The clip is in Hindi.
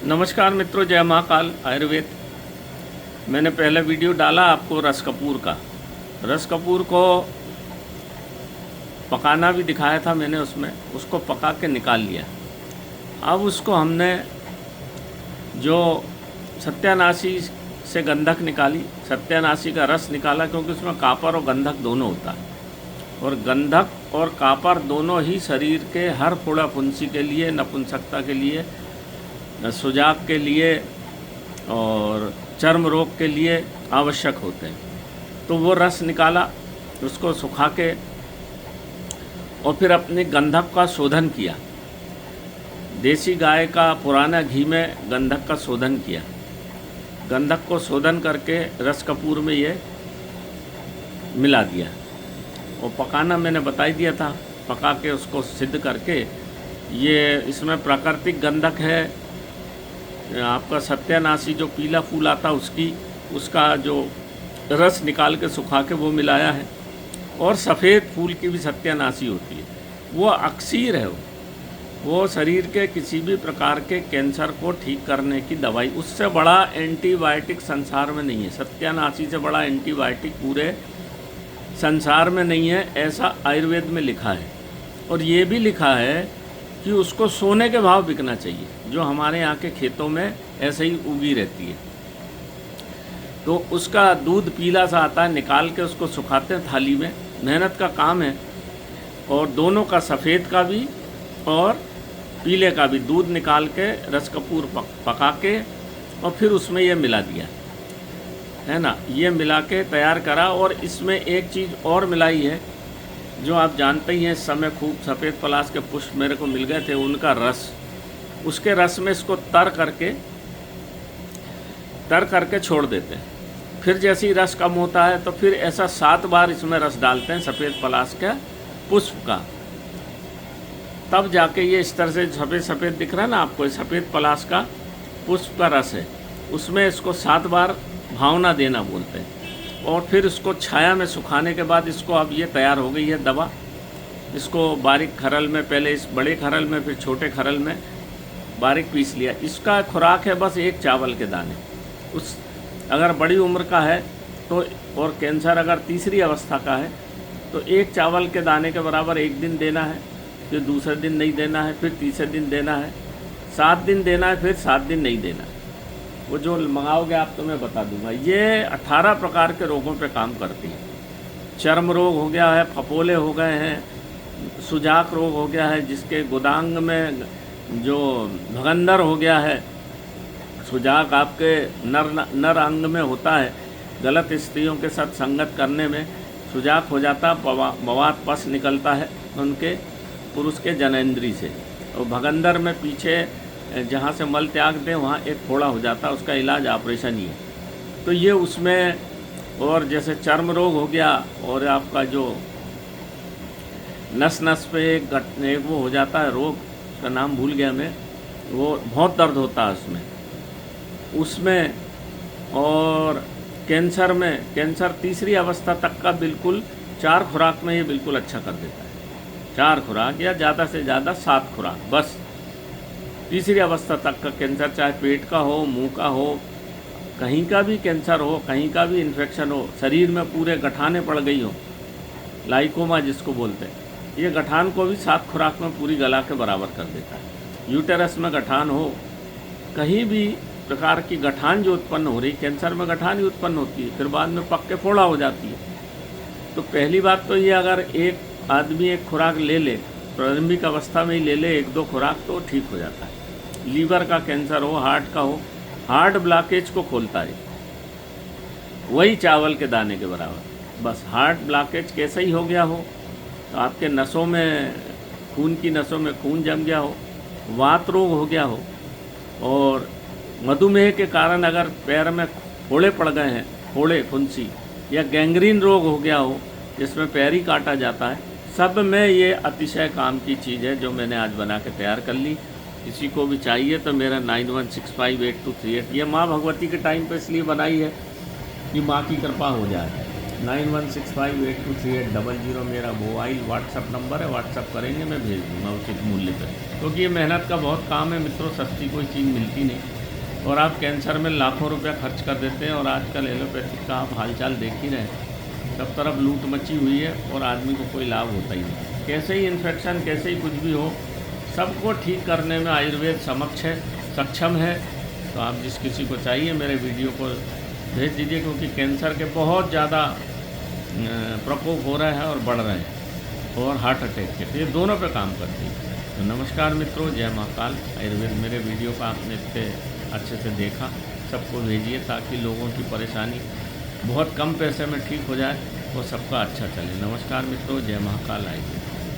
नमस्कार मित्रों, जय महाकाल आयुर्वेद। मैंने पहले वीडियो डाला आपको रस कपूर का। रस कपूर को पकाना भी दिखाया था मैंने, उसमें उसको पका के निकाल लिया। अब उसको हमने जो सत्यानाशी से गंधक निकाली, सत्यानाशी का रस निकाला, क्योंकि उसमें कापर और गंधक दोनों होता है। और गंधक और कापर दोनों ही शरीर के हर फोड़ा फुंसी के लिए, नपुंसकता के लिए, सुजाक के लिए और चर्म रोग के लिए आवश्यक होते हैं। तो वो रस निकाला, उसको सुखा के और फिर अपने गंधक का शोधन किया। देसी गाय का पुराना घी में गंधक का शोधन किया। गंधक को शोधन करके रस कपूर में ये मिला दिया और पकाना मैंने बता ही दिया था। पका के उसको सिद्ध करके, ये इसमें प्राकृतिक गंधक है, आपका सत्यानाशी जो पीला फूल आता उसका जो रस निकाल के सुखा के वो मिलाया है। और सफ़ेद फूल की भी सत्यानाशी होती है, वो अक्सीर है। वो शरीर के किसी भी प्रकार के कैंसर को ठीक करने की दवाई, उससे बड़ा एंटीबायोटिक संसार में नहीं है। सत्यानाशी से बड़ा एंटीबायोटिक पूरे संसार में नहीं है, ऐसा आयुर्वेद में लिखा है। और ये भी लिखा है कि उसको सोने के भाव बिकना चाहिए, जो हमारे यहाँ के खेतों में ऐसे ही उगी रहती है। तो उसका दूध पीला सा आता है, निकाल के उसको सुखाते हैं थाली में। मेहनत का काम है। और दोनों का, सफ़ेद का भी और पीले का भी दूध निकाल के रस कपूर पका के और फिर उसमें ये मिला दिया है ना। ये मिला के तैयार करा। और इसमें एक चीज़ और मिलाई है जो आप जानते ही हैं, इस समय खूब सफ़ेद पलाश के पुष्प मेरे को मिल गए थे, उनका रस, उसके रस में इसको तर करके छोड़ देते हैं। फिर जैसे ही रस कम होता है तो फिर ऐसा 7 बार इसमें रस डालते हैं सफ़ेद पलाश के पुष्प का। तब जाके ये इस तरह से सफ़ेद सफ़ेद दिख रहा है ना आपको, सफ़ेद पलाश का पुष्प का रस है, उसमें इसको 7 बार भावना देना बोलते हैं। और फिर उसको छाया में सुखाने के बाद इसको, अब ये तैयार हो गई है दवा। इसको बारीक खरल में, पहले इस बड़े खरल में फिर छोटे खरल में बारीक पीस लिया। इसका खुराक है बस 1 चावल के दाने। उस अगर बड़ी उम्र का है तो, और कैंसर अगर तीसरी अवस्था का है तो 1 चावल के दाने के बराबर 1 दिन देना है, फिर दूसरे दिन नहीं देना है, फिर तीसरे दिन देना है, 7 दिन देना है, फिर 7 दिन नहीं देना है। वो जो मंगाओगे आप तो मैं बता दूंगा। ये 18 प्रकार के रोगों पे काम करती है। चर्म रोग हो गया है, फपोले हो गए हैं, सुजाक रोग हो गया है, जिसके गुदांग में जो भगंदर हो गया है, सुजाक आपके नर अंग में होता है, गलत स्त्रियों के साथ संगत करने में सुजाक हो जाता, मवाद पस निकलता है उनके पुरुष के जननेंद्री से। और भगंदर में पीछे जहाँ से मल त्याग दें वहाँ एक फोड़ा हो जाता है, उसका इलाज ऑपरेशन ही है। तो ये उसमें, और जैसे चर्म रोग हो गया, और आपका जो नस पे एक वो हो जाता है रोग, उसका नाम भूल गया मैं, वो बहुत दर्द होता है उसमें। और कैंसर में, कैंसर तीसरी अवस्था तक का बिल्कुल 4 खुराक में ये बिल्कुल अच्छा कर देता है। 4 खुराक या ज़्यादा से ज़्यादा 7 खुराक, बस तीसरी अवस्था तक का कैंसर, चाहे पेट का हो, मुंह का हो, कहीं का भी कैंसर हो, कहीं का भी इन्फेक्शन हो, शरीर में पूरे गठाने पड़ गई हो, लाइकोमा जिसको बोलते हैं, ये गठान को भी 7 खुराक में पूरी गला के बराबर कर देता है। यूटेरस में गठान हो, कहीं भी प्रकार की गठान जो उत्पन्न हो रही, कैंसर में गठान ही उत्पन्न होती है, फिर बाद में पक के फोड़ा हो जाती है। तो पहली बात तो ये, अगर एक आदमी 1 खुराक ले ले, प्रारंभिक अवस्था में ही ले ले 1-2 खुराक, तो ठीक हो जाता है। लीवर का कैंसर हो, हार्ट का हो, हार्ट ब्लॉकेज को खोलता है, वही चावल के दाने के बराबर। बस हार्ट ब्लॉकेज कैसा ही हो गया हो, तो आपके नसों में, खून की नसों में खून जम गया हो, वात रोग हो गया हो, और मधुमेह के कारण अगर पैर में फोड़े पड़ गए हैं, फोड़े फुंसी, या गैंग्रीन रोग हो गया हो जिसमें पैर ही काटा जाता है, सब में ये अतिशय काम की चीज़ है जो मैंने आज बना के तैयार कर ली। किसी को भी चाहिए तो मेरा 91658238, ये माँ भगवती के टाइम पे इसलिए बनाई है कि माँ की कृपा हो जाए। 9165823800 मेरा मोबाइल व्हाट्सअप नंबर है, व्हाट्सअप करेंगे, मैं भेज दूँगा उचित मूल्य पर, क्योंकि ये मेहनत का बहुत काम है मित्रों, सस्ती कोई चीज़ मिलती नहीं। और आप कैंसर में लाखों रुपया खर्च कर देते हैं और आजकल एलोपैथिक का आप हालचाल देख ही रहे हैं, सब तरफ लूट मची हुई है और आदमी को कोई लाभ होता ही नहीं। कैसे ही इन्फेक्शन, कैसे ही कुछ भी हो, सबको ठीक करने में आयुर्वेद सक्षम है। तो आप जिस किसी को चाहिए मेरे वीडियो को भेज दीजिए, क्योंकि कैंसर के बहुत ज़्यादा प्रकोप हो रहा है और बढ़ रहे हैं, और हार्ट अटैक के, तो ये दोनों पे काम करती है। तो नमस्कार मित्रों, जय महाकाल आयुर्वेद। मेरे वीडियो को आपने इतने अच्छे से देखा, सबको भेजिए ताकि लोगों की परेशानी बहुत कम पैसे में ठीक हो जाए और सबका अच्छा चले। नमस्कार मित्रों, जय महाकाल आयुर्वेद।